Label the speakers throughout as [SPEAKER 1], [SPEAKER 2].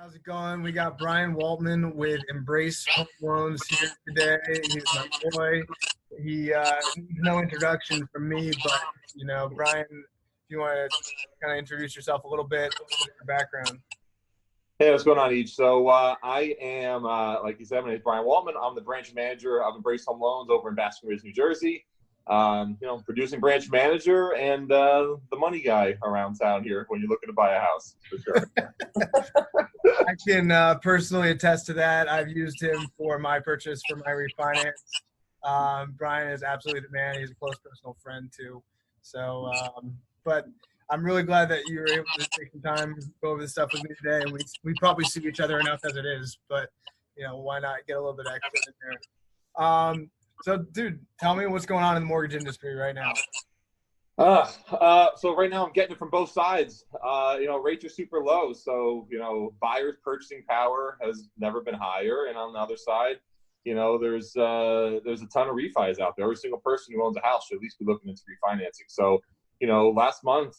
[SPEAKER 1] How's it going? We got Brian Woltman with Embrace Home Loans here today. He's my boy. He needs no introduction from me, but Brian, if you want to kind of introduce yourself a little bit, your background.
[SPEAKER 2] Hey, what's going on, Each? So I am, like you said, my name is Brian Woltman. I'm the branch manager of Embrace Home Loans over in Basking Ridge, New Jersey. Producing branch manager and the money guy around town here when you're looking to buy a house, for sure.
[SPEAKER 1] I can personally attest to that. I've used him for my purchase for my refinance. Brian is absolutely the man. He's a close personal friend too. So, but I'm really glad that you were able to take some time to go over this stuff with me today. And we probably see each other enough as it is, but why not get a little bit extra in there? So, dude, tell me what's going on in the mortgage industry right now.
[SPEAKER 2] So right now I'm getting it from both sides. Rates are super low. So, buyers' purchasing power has never been higher. And on the other side, there's a ton of refis out there. Every single person who owns a house should at least be looking into refinancing. So, last month,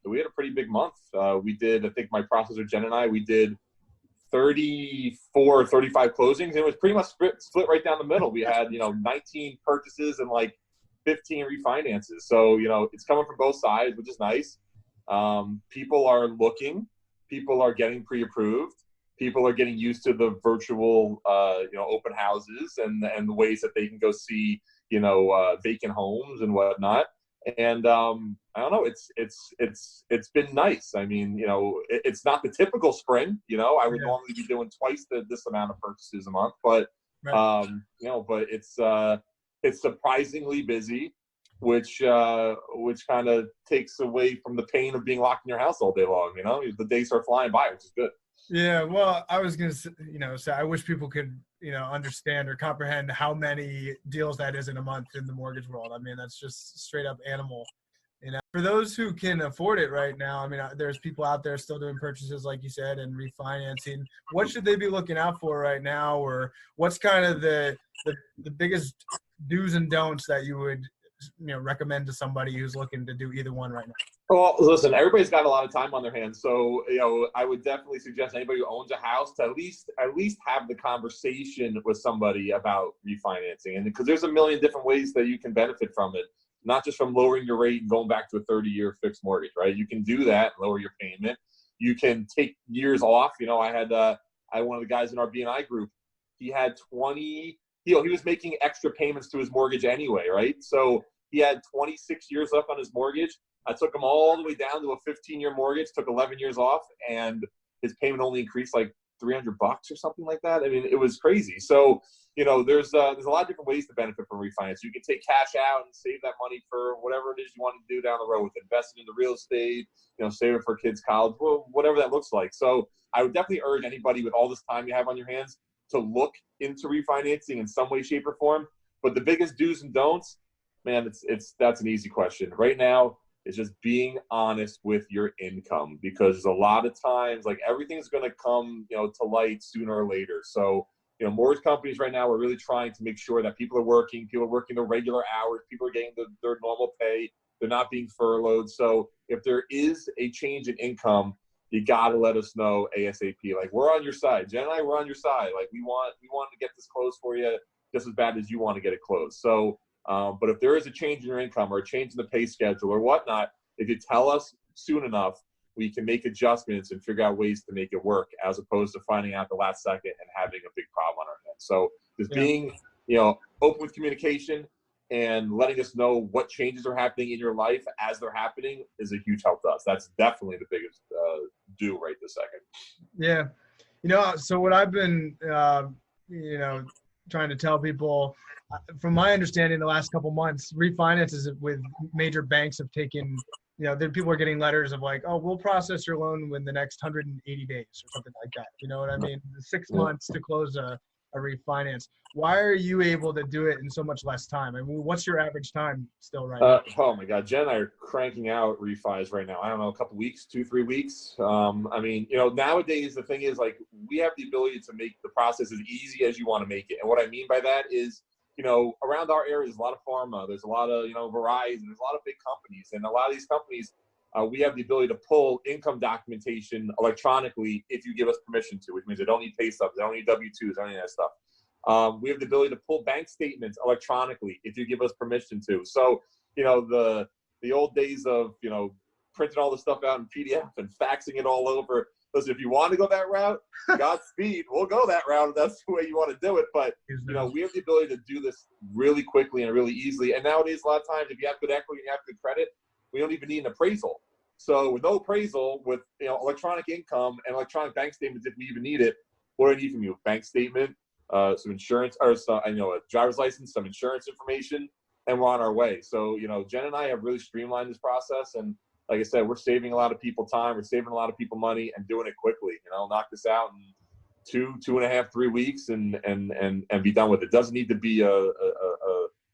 [SPEAKER 2] we had a pretty big month. We did, I think my processor, Jen and I, we did 34 or 35 closings. And it was pretty much split right down the middle. We had, 19 purchases and like 15 refinances. So, it's coming from both sides, which is nice. People are looking, people are getting pre-approved, people are getting used to the virtual, open houses and the ways that they can go see, vacant homes and whatnot. And I don't know, it's been nice. I mean, it's not the typical spring. I would normally be doing twice this amount of purchases a month, but
[SPEAKER 1] Right.
[SPEAKER 2] but it's surprisingly busy, which kind of takes away from the pain of being locked in your house all day long. The days are flying by, which is good.
[SPEAKER 1] Yeah, well, I was gonna say I wish people could understand or comprehend how many deals that is in a month in the mortgage world. I mean, that's just straight up animal. For those who can afford it right now, I mean, there's people out there still doing purchases, like you said, and refinancing. What should they be looking out for right now, or what's kind of the biggest do's and don'ts that you would recommend to somebody who's looking to do either one right now?
[SPEAKER 2] Well, listen, everybody's got a lot of time on their hands. So, I would definitely suggest anybody who owns a house to at least have the conversation with somebody about refinancing. And because there's a million different ways that you can benefit from it, not just from lowering your rate and going back to a 30-year fixed mortgage, right? You can do that, lower your payment. You can take years off. I had one of the guys in our B&I group, he had 20, he was making extra payments to his mortgage anyway, right? So he had 26 years left on his mortgage. I took him all the way down to a 15-year mortgage, took 11 years off, and his payment only increased like $300 or something like that. I mean, it was crazy. So, there's a lot of different ways to benefit from refinance. You can take cash out and save that money for whatever it is you want to do down the road with it. Invest it into real estate, save it for kids' college, whatever that looks like. So I would definitely urge anybody with all this time you have on your hands to look into refinancing in some way, shape, or form. But the biggest do's and don'ts, man, that's an easy question. Right now, it's just being honest with your income, because a lot of times, like, everything's going to come, to light sooner or later. So, mortgage companies right now are really trying to make sure that people are working their regular hours, people are getting their normal pay, they're not being furloughed. So if there is a change in income, you got to let us know ASAP. Like, we're on your side. Jen and I, we're on your side. Like, we want to get this closed for you just as bad as you want to get it closed. So, but if there is a change in your income or a change in the pay schedule or whatnot, if you tell us soon enough, we can make adjustments and figure out ways to make it work, as opposed to finding out the last second and having a big problem on our hands. So just being, open with communication and letting us know what changes are happening in your life as they're happening is a huge help to us. That's definitely the biggest do right this second.
[SPEAKER 1] Yeah. So what I've been, trying to tell people, from my understanding, the last couple months, refinances with major banks have taken, then people are getting letters of like, oh, we'll process your loan in the next 180 days or something like that. You know what I mean? 6 months to close a refinance. Why are you able to do it in so much less time? I mean, what's your average time still right now?
[SPEAKER 2] Oh my God, Jen and I are cranking out refis right now. I don't know, a couple weeks, 2-3 weeks. I mean, nowadays the thing is, like, we have the ability to make the process as easy as you want to make it. And what I mean by that is, around our area, there's a lot of pharma, there's a lot of, Verizon, there's a lot of big companies. And a lot of these companies, we have the ability to pull income documentation electronically if you give us permission to, which means they don't need pay stubs, they don't need W-2s, any of that stuff. We have the ability to pull bank statements electronically if you give us permission to. So, the old days of, printing all the stuff out in PDF and faxing it all over. Listen, if you want to go that route, Godspeed, we'll go that route if that's the way you want to do it. But, we have the ability to do this really quickly and really easily. And nowadays, a lot of times, if you have good equity and you have good credit, we don't even need an appraisal. So with no appraisal, with electronic income and electronic bank statements, if we even need it, what do I need from you? Bank statement, some insurance, or a driver's license, some insurance information, and we're on our way. So, Jen and I have really streamlined this process. And like I said, we're saving a lot of people time, we're saving a lot of people money, and doing it quickly. Knock this out in 2.5, 3 weeks and be done with it. It doesn't need to be a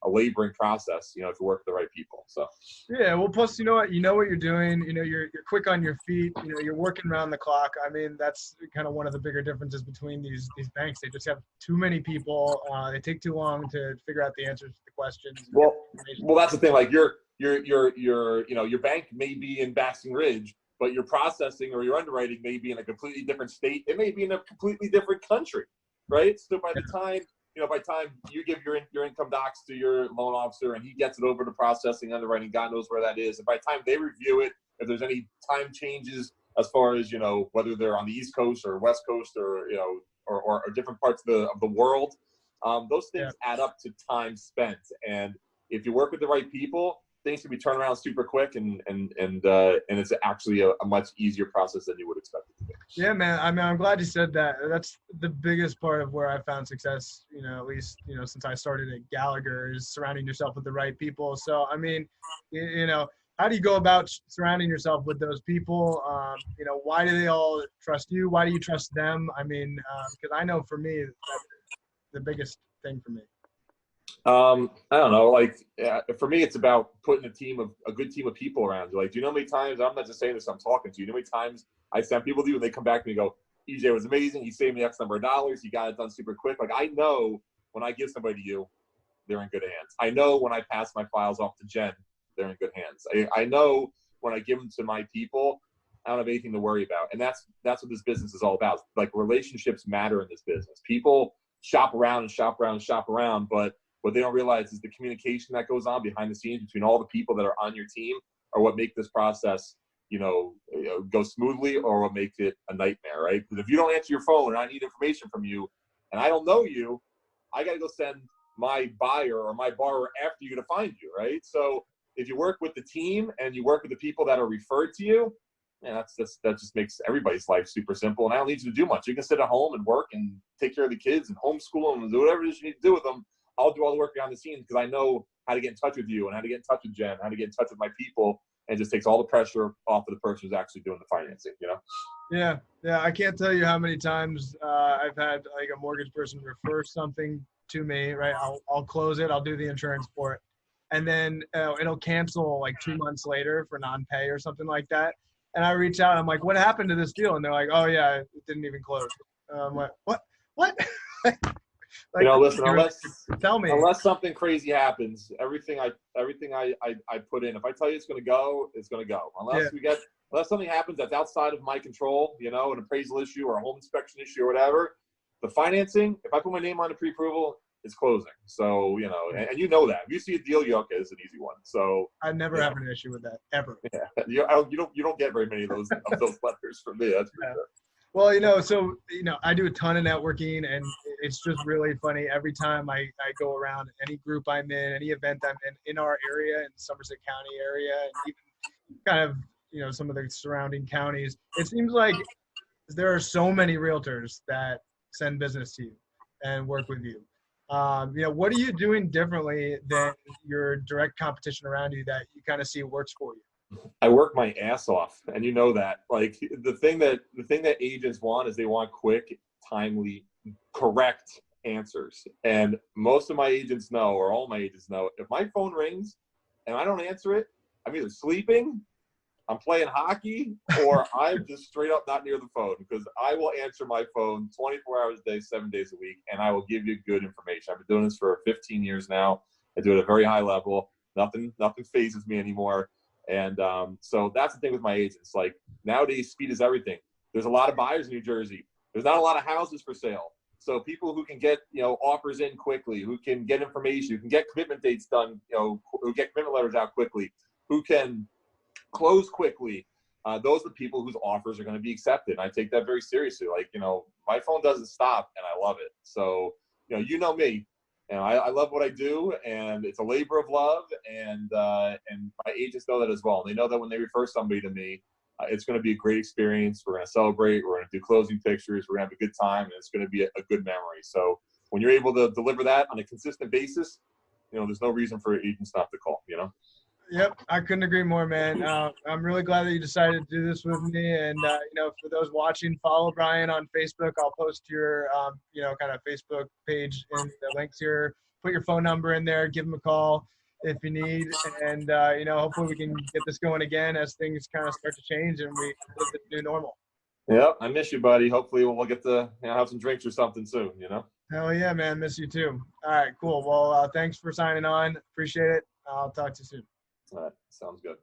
[SPEAKER 2] laboring process, if you work with the right people. So
[SPEAKER 1] yeah, well, plus you know what you're doing. You're quick on your feet. You're working around the clock. I mean, that's kind of one of the bigger differences between these banks. They just have too many people. They take too long to figure out the answers to the questions.
[SPEAKER 2] Well, that's the thing. Like your bank may be in Basking Ridge, but your processing or your underwriting may be in a completely different state. It may be in a completely different country, right? So by the time you give your income docs to your loan officer and he gets it over to processing, underwriting, God knows where that is. And by the time they review it, if there's any time changes as far as, whether they're on the East Coast or West Coast or different parts of the world, those things add up to time spent. And if you work with the right people, things can be turned around super quick, and it's actually a much easier process than you would expect it to be.
[SPEAKER 1] Yeah, man. I mean, I'm glad you said that. That's the biggest part of where I found success, at least, since I started at Gallagher, is surrounding yourself with the right people. So, I mean, how do you go about surrounding yourself with those people? Why do they all trust you? Why do you trust them? I mean, because I know for me, that's the biggest thing for me.
[SPEAKER 2] I don't know. Like, for me, it's about putting a good team of people around you. Like, do you know how many times, I'm not just saying this, I'm talking to you. You know how many times I send people to you and they come back to me and go, EJ was amazing. He saved me X number of dollars. He got it done super quick. Like, I know when I give somebody to you, they're in good hands. I know when I pass my files off to Jen, they're in good hands. I know when I give them to my people, I don't have anything to worry about. And that's what this business is all about. Like, relationships matter in this business. People shop around, but what they don't realize is the communication that goes on behind the scenes between all the people that are on your team are what make this process, go smoothly, or what makes it a nightmare, right? Because if you don't answer your phone and I need information from you and I don't know you, I got to go send my buyer or my borrower after you to find you, right? So if you work with the team and you work with the people that are referred to you, man, that just makes everybody's life super simple. And I don't need you to do much. You can sit at home and work and take care of the kids and homeschool them and do whatever it is you need to do with them. I'll do all the work behind the scenes because I know how to get in touch with you and how to get in touch with Jen, how to get in touch with my people, and it just takes all the pressure off of the person who's actually doing the financing,
[SPEAKER 1] Yeah. I can't tell you how many times I've had like a mortgage person refer something to me, right? I'll close it. I'll do the insurance for it. And then it'll cancel like 2 months later for non-pay or something like that. And I reach out and I'm like, what happened to this deal? And they're like, oh yeah, it didn't even close. I'm like, what? Like,
[SPEAKER 2] listen,
[SPEAKER 1] tell me.
[SPEAKER 2] Unless something crazy happens, everything I put in, if I tell you it's going to go, it's going to go. Unless something happens that's outside of my control, an appraisal issue or a home inspection issue or whatever, the financing, if I put my name on the pre-approval, it's closing. So, and you know that. If you see a deal, it's an easy one. So
[SPEAKER 1] I never have an issue with that, ever.
[SPEAKER 2] Yeah. You don't get very many of those letters from me. That's for sure.
[SPEAKER 1] Well, I do a ton of networking, and it's just really funny. Every time I go around any group I'm in, any event I'm in our area, in Somerset County area, and even kind of, some of the surrounding counties, it seems like there are so many realtors that send business to you and work with you. What are you doing differently than your direct competition around you that you kind of see works for you?
[SPEAKER 2] I work my ass off, and you know that. Like, the thing that agents want is they want quick, timely, correct answers. And most of my agents know, or all my agents know, if my phone rings and I don't answer it, I'm either sleeping, I'm playing hockey, or I'm just straight up not near the phone, because I will answer my phone 24 hours a day, 7 days a week, and I will give you good information. I've been doing this for 15 years now. I do it at a very high level. Nothing phases me anymore. And so that's the thing with my agents. Like nowadays, speed is everything. There's a lot of buyers in New Jersey. There's not a lot of houses for sale. So people who can get, offers in quickly, who can get information, who can get commitment dates done, who get commitment letters out quickly, who can close quickly, those are the people whose offers are going to be accepted. And I take that very seriously. Like, my phone doesn't stop and I love it. So, me, I love what I do, and it's a labor of love. And my agents know that as well. And they know that when they refer somebody to me, it's going to be a great experience. We're going to celebrate. We're going to do closing pictures. We're going to have a good time, and it's going to be a good memory. So when you're able to deliver that on a consistent basis, there's no reason for agents not to call,
[SPEAKER 1] Yep, I couldn't agree more, man. I'm really glad that you decided to do this with me. And, for those watching, follow Brian on Facebook. I'll post your, kind of Facebook page in the links here. Put your phone number in there. Give him a call if you need. And, hopefully we can get this going again as things kind of start to change and we live the new normal.
[SPEAKER 2] Yep, I miss you, buddy. Hopefully we'll get to have some drinks or something soon,
[SPEAKER 1] Hell yeah, man. Miss you too. All right, cool. Well, thanks for signing on. Appreciate it. I'll talk to you soon.
[SPEAKER 2] All right, sounds good.